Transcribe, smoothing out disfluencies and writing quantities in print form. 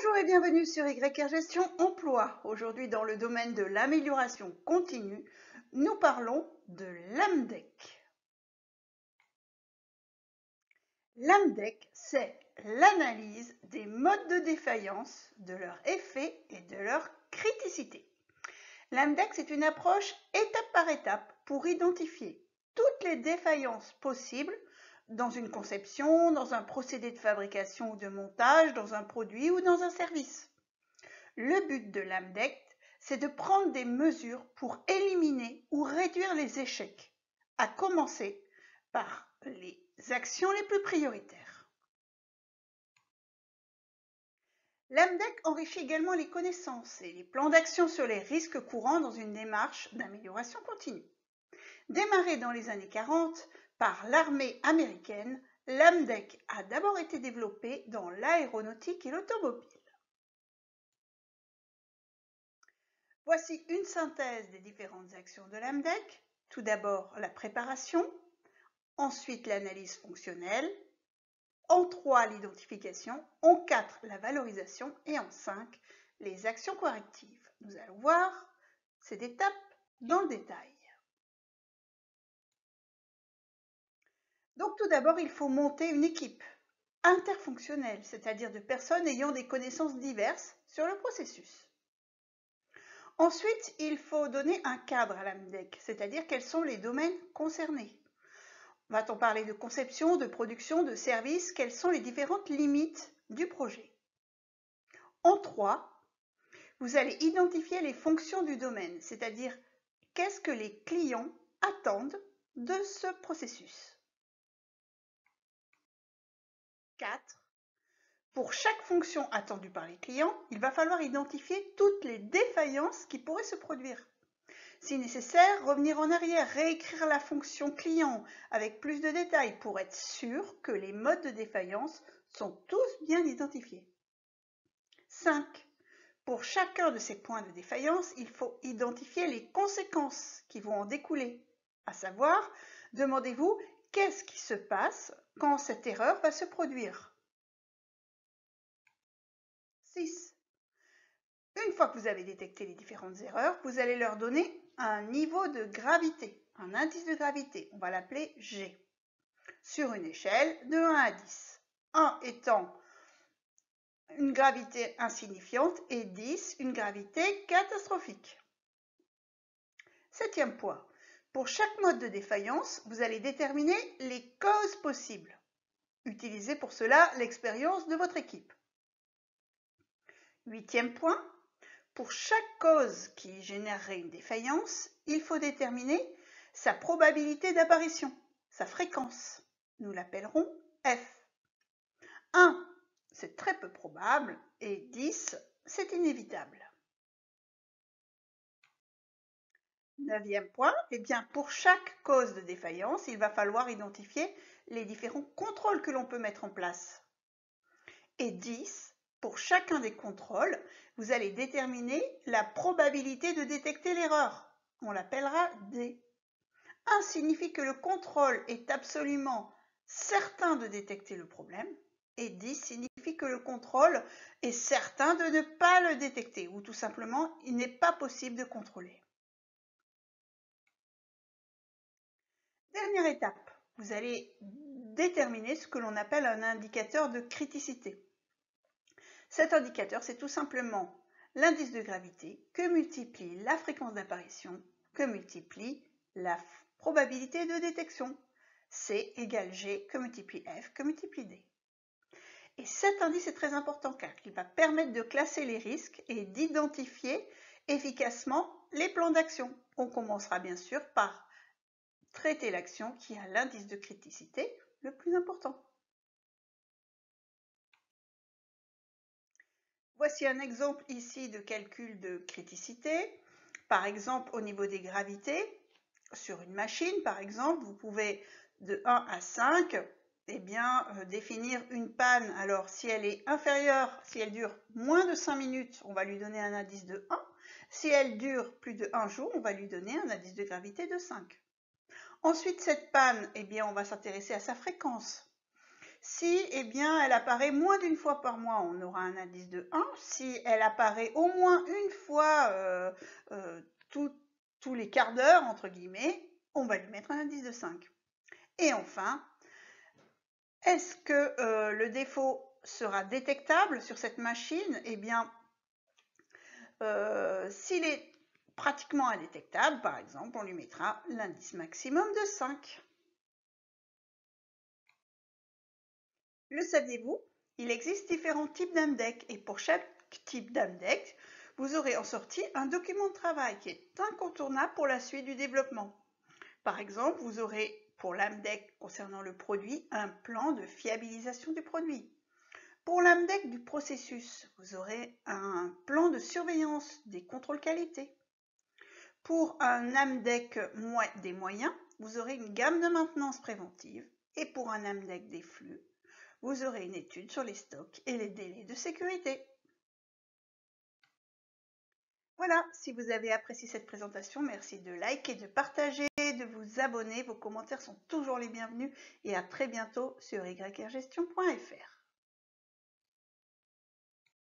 Bonjour et bienvenue sur YR Gestion Emploi. Aujourd'hui, dans le domaine de l'amélioration continue, nous parlons de l'AMDEC. L'AMDEC, c'est l'analyse des modes de défaillance, de leurs effets et de leur criticité. L'AMDEC, c'est une approche étape par étape pour identifier toutes les défaillances possibles dans une conception, dans un procédé de fabrication ou de montage, dans un produit ou dans un service. Le but de l'AMDEC, c'est de prendre des mesures pour éliminer ou réduire les échecs, à commencer par les actions les plus prioritaires. L'AMDEC enrichit également les connaissances et les plans d'action sur les risques courants dans une démarche d'amélioration continue. Démarrée dans les années 40 par l'armée américaine, l'AMDEC a d'abord été développée dans l'aéronautique et l'automobile. Voici une synthèse des différentes actions de l'AMDEC. Tout d'abord la préparation, ensuite l'analyse fonctionnelle, en 3 l'identification, en 4 la valorisation et en 5 les actions correctives. Nous allons voir ces étapes dans le détail. Donc tout d'abord, il faut monter une équipe interfonctionnelle, c'est-à-dire de personnes ayant des connaissances diverses sur le processus. Ensuite, il faut donner un cadre à l'AMDEC, c'est-à-dire quels sont les domaines concernés. Va-t-on parler de conception, de production, de service? Quelles sont les différentes limites du projet? En 3, vous allez identifier les fonctions du domaine, c'est-à-dire qu'est-ce que les clients attendent de ce processus. 4. Pour chaque fonction attendue par les clients, il va falloir identifier toutes les défaillances qui pourraient se produire. Si nécessaire, revenir en arrière, réécrire la fonction client avec plus de détails pour être sûr que les modes de défaillance sont tous bien identifiés. 5. Pour chacun de ces points de défaillance, il faut identifier les conséquences qui vont en découler. À savoir, demandez-vous qu'est-ce qui se passe quand cette erreur va se produire. 6. Une fois que vous avez détecté les différentes erreurs, vous allez leur donner un niveau de gravité, un indice de gravité. On va l'appeler G, sur une échelle de 1 à 10. 1 étant une gravité insignifiante et 10 une gravité catastrophique. 7e point. Pour chaque mode de défaillance, vous allez déterminer les causes possibles. Utilisez pour cela l'expérience de votre équipe. 8e point. Pour chaque cause qui générerait une défaillance, il faut déterminer sa probabilité d'apparition, sa fréquence. Nous l'appellerons F. 1, c'est très peu probable, et 10, c'est inévitable. 9e point, eh bien pour chaque cause de défaillance, il va falloir identifier les différents contrôles que l'on peut mettre en place. Et 10, pour chacun des contrôles, vous allez déterminer la probabilité de détecter l'erreur. On l'appellera D. 1 signifie que le contrôle est absolument certain de détecter le problème et 10 signifie que le contrôle est certain de ne pas le détecter ou tout simplement il n'est pas possible de contrôler. Dernière étape, vous allez déterminer ce que l'on appelle un indicateur de criticité. Cet indicateur, c'est tout simplement l'indice de gravité que multiplie la fréquence d'apparition, que multiplie la probabilité de détection. C égale G que multiplie F que multiplie D. Et cet indice est très important car il va permettre de classer les risques et d'identifier efficacement les plans d'action. On commencera bien sûr par traiter l'action qui a l'indice de criticité le plus important. Voici un exemple ici de calcul de criticité. Par exemple, au niveau des gravités, sur une machine, par exemple, vous pouvez de 1 à 5 définir une panne. Alors, si elle est inférieure, si elle dure moins de 5 minutes, on va lui donner un indice de 1. Si elle dure plus de 1 jour, on va lui donner un indice de gravité de 5. Ensuite, cette panne, on va s'intéresser à sa fréquence. Si elle apparaît moins d'une fois par mois, on aura un indice de 1. Si elle apparaît au moins une fois tous les quarts d'heure, entre guillemets, on va lui mettre un indice de 5. Et enfin, est-ce que le défaut sera détectable sur cette machine? S'il est pratiquement indétectable, par exemple, on lui mettra l'indice maximum de 5. Le saviez-vous? Il existe différents types d'AMDEC et pour chaque type d'AMDEC, vous aurez en sortie un document de travail qui est incontournable pour la suite du développement. Par exemple, vous aurez pour l'AMDEC concernant le produit un plan de fiabilisation du produit. Pour l'AMDEC du processus, vous aurez un plan de surveillance des contrôles qualité. Pour un AMDEC des moyens, vous aurez une gamme de maintenance préventive et pour un AMDEC des flux, vous aurez une étude sur les stocks et les délais de sécurité. Voilà, si vous avez apprécié cette présentation, merci de liker, de partager, de vous abonner. Vos commentaires sont toujours les bienvenus et à très bientôt sur yrgestion.fr.